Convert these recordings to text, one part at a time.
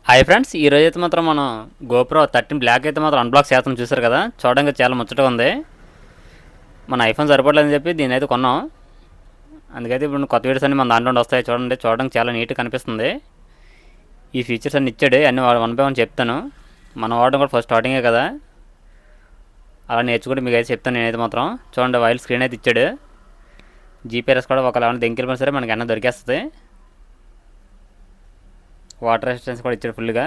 Hi friends, ఈ రోజు అయితే మాత్రం మనం గోప్రో 13 బ్లాక్ అయితే మాత్రం అన్బ్లాక్ చేస్తాం. చూసారు కదా, చూడడానికి చాలా ముచ్చటగా ఉంది. మన ఐఫోన్ సరిపోవట్లేదని చెప్పి దీని అయితే కొన్నాం. అందుకైతే ఇప్పుడు కొత్త వీడియోస్ అన్ని మన దాంట్లో వస్తాయి. చూడండి, చూడడానికి చాలా నీట్గా కనిపిస్తుంది. ఈ ఫీచర్స్ అన్ని ఇచ్చాడు, అన్ని వన్ బై వన్ చెప్తాను. మనం వాడడం కూడా ఫస్ట్ స్టార్టింగే కదా, అలా నేర్చుకుంటే మీకు అయితే చెప్తాను నేనైతే మాత్రం. చూడండి, వైల్ స్క్రీన్ అయితే ఇచ్చాడు. జీపీఆర్ఎస్ కూడా ఒక లెవెన్ దెంకిలిపోయినా సరే మనకి అన్న దొరికేస్తుంది. వాటర్ రెసిస్టెన్స్ కూడా ఇచ్చాడు ఫుల్గా.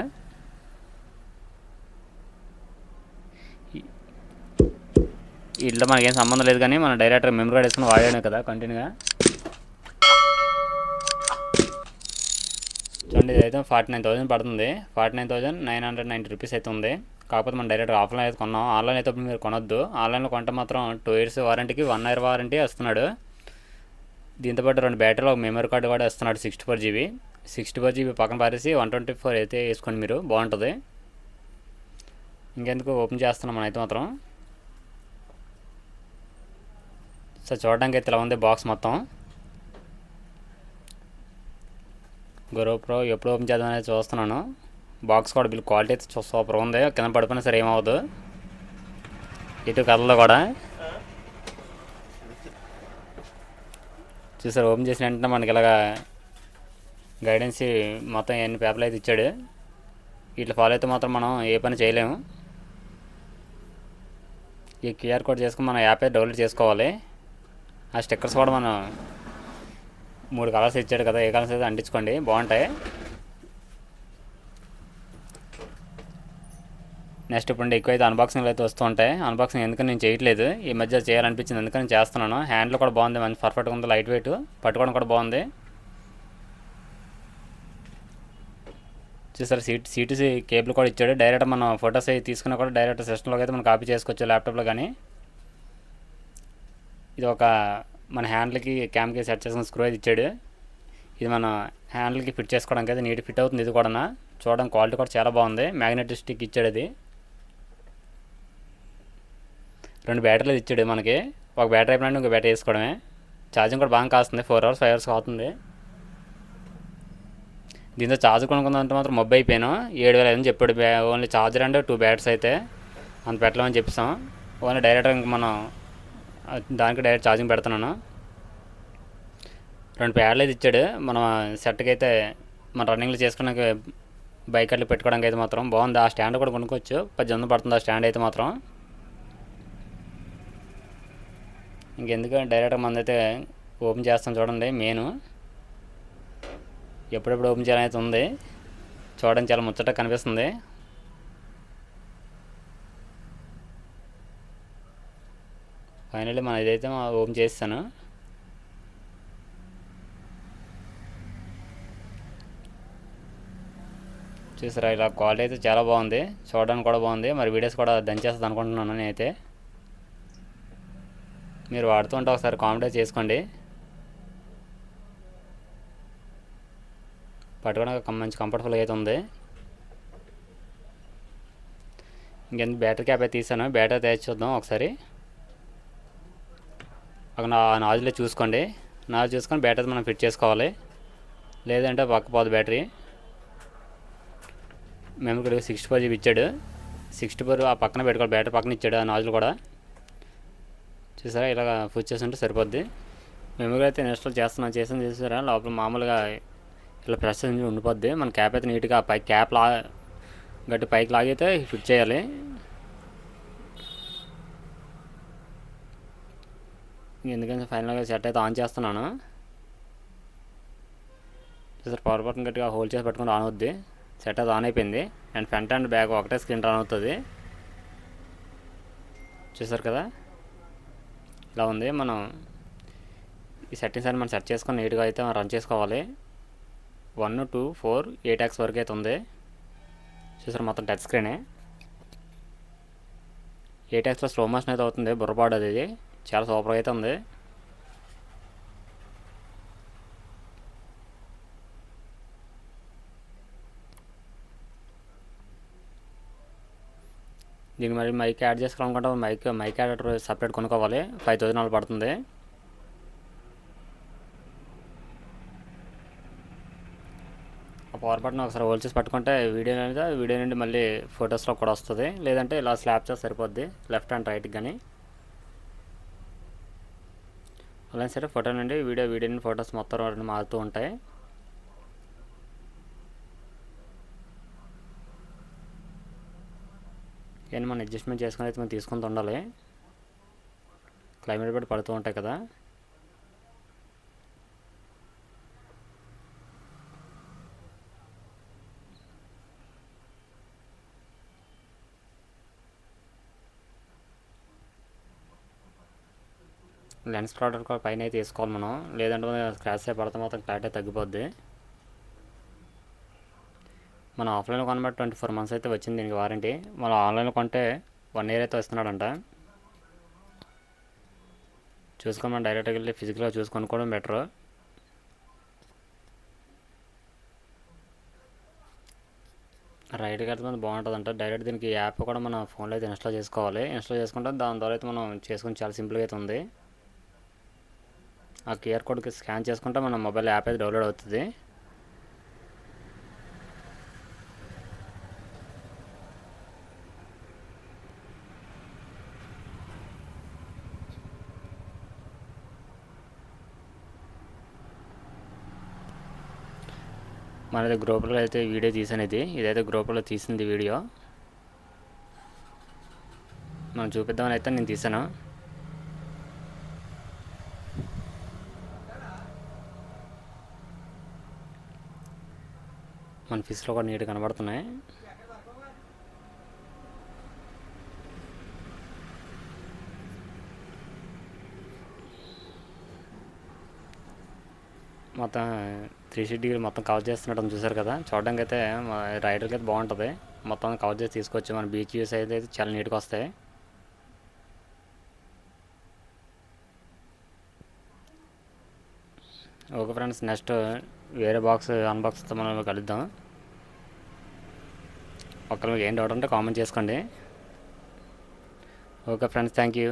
వీటిలో మనకేం సంబంధం లేదు, కానీ మనం డైరెక్ట్గా మెమరీ కార్డ్ వేసుకుని వాడాను కదా కంటిన్యూగా. చూడండి, ఇది అయితే 49,000 పడుతుంది. 49,990 రూపీస్ అయితే ఉంది. కాకపోతే మనం డైరెక్ట్గా ఆఫ్లైన్ అయితే కొన్నాం. ఆన్లైన్ అయితే మీరు కొనొద్దు. ఆన్లైన్లో కొంటే మాత్రం 2 years వారంటీకి 1 year వారంటీ వస్తున్నాడు. దీంతోపాటు 2 బ్యాటరీలు, ఒక మెమరీ కార్డు కూడా వస్తున్నాడు. 64 GB. 64 GB పక్కన పారేసి 124 అయితే వేసుకోండి మీరు, బాగుంటుంది. ఇంకెందుకు ఓపెన్ చేస్తున్నాం మనం అయితే మాత్రం. సో చూడడానికి అయితే ఇలా ఉంది బాక్స్ మొత్తం. గోప్రో ఎప్పుడు ఓపెన్ చేద్దాం అనేది చూస్తున్నాను. బాక్స్ కూడా బిల్ క్వాలిటీ అయితే సూపర్ ఉంది. కింద పడిపోయినా సరే ఏమవుదు, ఇటు కథలో కూడా. చూసారు, ఓపెన్ చేసిన వెంటనే మనకి ఇలాగా గైడెన్స్ మొత్తం ఎన్ని పేపర్లు అయితే ఇచ్చాడు. ఇట్లా ఫాలో అయితే మాత్రం మనం ఏ పని చేయలేము. ఈ క్యూఆర్ కోడ్ చేసుకుని మన యాప్ అయితే డౌన్లోడ్ చేసుకోవాలి. ఆ స్టిక్కర్స్ కూడా మనం 3 కలర్స్ ఇచ్చాడు కదా, ఏ కలర్స్ అయితే అంటించుకోండి, బాగుంటాయి. నెక్స్ట్ ఇప్పుడు ఎక్కువ అయితే అన్బాక్సింగ్లు అయితే వస్తూ ఉంటాయి. అన్బాక్సింగ్ ఎందుకని నేను చేయట్లేదు, ఈ మధ్య చేయాలనిపించింది ఎందుకని చేస్తున్నాను. హ్యాండ్లో కూడా బాగుంది, మంచి పర్ఫెక్ట్గా ఉంది, లైట్ వెయిట్, పట్టుకోవడం కూడా బాగుంది. చూసారు, సిటీసీ కేబుల్ కూడా ఇచ్చాడు. డైరెక్ట్ మనం ఫొటోస్ అవి తీసుకున్నా కూడా డైరెక్ట్ సిస్టంలోకి అయితే మనం కాపీ చేసుకోవచ్చు, ల్యాప్టాప్లో కానీ. ఇది ఒక మన హ్యాండ్లకి క్యామ్కి సెట్ చేసుకుని స్క్రూ అయితే ఇచ్చాడు. ఇది మన హ్యాండ్లకి ఫిట్ చేసుకోవడానికి అయితే నీట్ ఫిట్ అవుతుంది. ఇది కూడా చూడడానికి క్వాలిటీ కూడా చాలా బాగుంది. మ్యాగ్నెటిక్ స్టిక్ ఇచ్చాడు. అది 2 బ్యాటరీలు ఇచ్చాడు మనకి. ఒక బ్యాటరీ అయిపోయినట్టు ఇంకో బ్యాటరీ వేసుకోవడమే. ఛార్జింగ్ కూడా బాగా కాస్తుంది, 4 hours 5 hours అవుతుంది. దీంతో ఛార్జర్ కొనుక్కుందంటే మాత్రం మొబైల్ అయిపోయాను. 7,000 అని చెప్పాడు. ఓన్లీ ఛార్జర్ అంటే 2 బ్యాటరీస్ అయితే అంత పెట్టలేమని చెప్పాం. ఓన్లీ డైరెక్ట్గా ఇంక మనం దానికి డైరెక్ట్ ఛార్జింగ్ పెడుతున్నాను. 2 ప్యాడ్లు అయితే ఇచ్చాడు. మనం సెట్కి అయితే మన రన్నింగ్లో చేసుకున్నాక బైక్ అట్లా పెట్టుకోవడానికి అయితే మాత్రం బాగుంది. ఆ స్టాండ్ కూడా కొనుక్కోవచ్చు, 18,000 పడుతుంది ఆ స్టాండ్ అయితే మాత్రం. ఇంకెందుకు డైరెక్ట్గా మనదైతే ఓపెన్ చేస్తాం. చూడండి, మెయిన్ ఎప్పుడెప్పుడు ఓపెన్ చేయాలైతే ఉంది. చూడడానికి చాలా ముచ్చట కనిపిస్తుంది. ఫైనల్లీ మనం ఇదైతే ఓపెన్ చేస్తాను. చూసారా, ఇలా క్వాలిటీ అయితే చాలా బాగుంది, చూడడానికి కూడా బాగుంది. మరి వీడియోస్ కూడా దంచేస్తుంది అనుకుంటున్నాను నేనైతే. మీరు వాడుతుంటే ఒకసారి కామెంట్ చేసుకోండి. పట్టుకోవడానికి మంచి కంఫర్టబుల్గా అయితే ఉంది. ఇంకెందుకు బ్యాటరీ క్యాప్ అయితే తీసాను. బ్యాటరీ తయారు చూద్దాం ఒకసారి. ఒక నాజులే చూసుకోండి. నాజు చూసుకొని బ్యాటరీ మనం ఫిట్ చేసుకోవాలి, లేదంటే పక్కపోదు బ్యాటరీ. మెమరీ 64 GB ఇచ్చాడు. 64 ఆ పక్కన పెట్టుకోవాలి, బ్యాటరీ పక్కన ఇచ్చాడు ఆ నాజులు కూడా. చూసారా, ఇలాగ ఫుడ్ చేస్తుంటే సరిపోద్ది. మెమరీ అయితే ఇన్స్టాల్ చేసాను చూసారా. లోపల మామూలుగా ఇలా ప్రెస్ ఉండిపోద్ది. మన క్యాప్ అయితే నీట్గా పైకి క్యాప్ గట్టి పైకి లాగైతే ఫిట్ చేయాలి. ఎందుకంటే ఫైనల్గా సెట్ అయితే ఆన్ చేస్తున్నాను. చూసారు, పవర్ బటన్ గట్టిగా హోల్డ్ చేసి పెట్టుకుంటే ఆన్ అవుద్ది. సెట్ అయితే ఆన్ అయిపోయింది. అండ్ ఫ్రంట్ అండ్ బ్యాక్ ఒకటే స్క్రీన్ రన్ అవుతుంది. చూసారు కదా, ఇలా ఉంది. మనం ఈ సెట్టింగ్స్ అని మనం సెట్ చేసుకొని నీట్గా అయితే మనం రన్ చేసుకోవాలి. 1 2 4 8x వరకు అయితే ఉంది. చూసారు, మొత్తం టచ్ స్క్రీనే. 8xలో స్లో మోషన్ అయితే అవుతుంది, బుర్రపాడు అది చాలా సూపర్గా అయితే ఉంది. దీనికి మరి మైక్ యాడ్ చేసుకోవాలనుకుంటే మైక్ యాడ్ సపరేట్ కొనుక్కోవాలి, 5,000 పడుతుంది. పవర్ బటన్ ఒకసారి హోల్డ్ చేసి పట్టుకుంటే వీడియో నుండి మళ్ళీ ఫొటోస్లో కూడా వస్తుంది. లేదంటే ఇలా స్లాప్ చేస్తే సరిపోద్ది, లెఫ్ట్ అండ్ రైట్కి కానీ. అలా సరే ఫోటో నుండి వీడియో నుండి ఫొటోస్ మొత్తం రెండు మారుతూ ఉంటాయి. కానీ మనం అడ్జస్ట్మెంట్ చేసుకుని అయితే మనం తీసుకుంటూ ఉండాలి. క్లైమేట్ బట్టి పడుతూ ఉంటాయి కదా. లెన్స్ ప్రోడక్ట్ కూడా పైన అయితే వేసుకోవాలి మనం, లేదంటే స్క్రాచ్ అయి పడితే మాత్రం క్లారిటీ తగ్గిపోద్ది. మనం ఆఫ్లైన్లో కొనబట్టి 24 months అయితే వచ్చింది దీనికి వారంటీ. మనం ఆన్లైన్లో కొంటే 1 year అయితే వస్తున్నాడంట. చూసుకొని మనం డైరెక్ట్గా వెళ్ళి ఫిజికల్గా చూసుకొని కూడా బెటర్. రైట్కి వెళ్తే బాగుంటుందంట. డైరెక్ట్ దీనికి యాప్ కూడా మన ఫోన్లో అయితే ఇన్స్టాల్ చేసుకోవాలి. ఇన్స్టాల్ చేసుకుంటే దాని ద్వారా అయితే మనం చేసుకుని చాలా సింపుల్గా అయితే ఉంది. ఆ QR కోడ్కి స్కాన్ చేసుకుంటే మన మొబైల్ యాప్ అయితే డౌన్లోడ్ అవుతుంది. మనది గ్రూప్లో అయితే వీడియో తీసాను. ఇదైతే గ్రూప్లో తీసింది వీడియో. మనం చూపిద్దామని అయితే నేను తీసాను. మన ఫిష్లో కూడా నీట్గా కనబడుతున్నాయి. మొత్తం 360 degree మొత్తం కవర్ చేస్తున్నట్టు చూసారు కదా. చూడడానికి అయితే రైడర్కి అయితే బాగుంటుంది. మొత్తం కవర్ చేసి తీసుకొచ్చి మన బీచ్ వ్యూస్ అయితే చాలా నీట్గా వస్తాయి. ఓకే ఫ్రెండ్స్, నెక్స్ట్ వేరే బాక్స్ అన్బాక్స్తో మనం కలుద్దాం. ఒకవేళ మీకు ఏం డౌట్ ఉంటే కామెంట్ చేసుకోండి. Okay friends, thank you.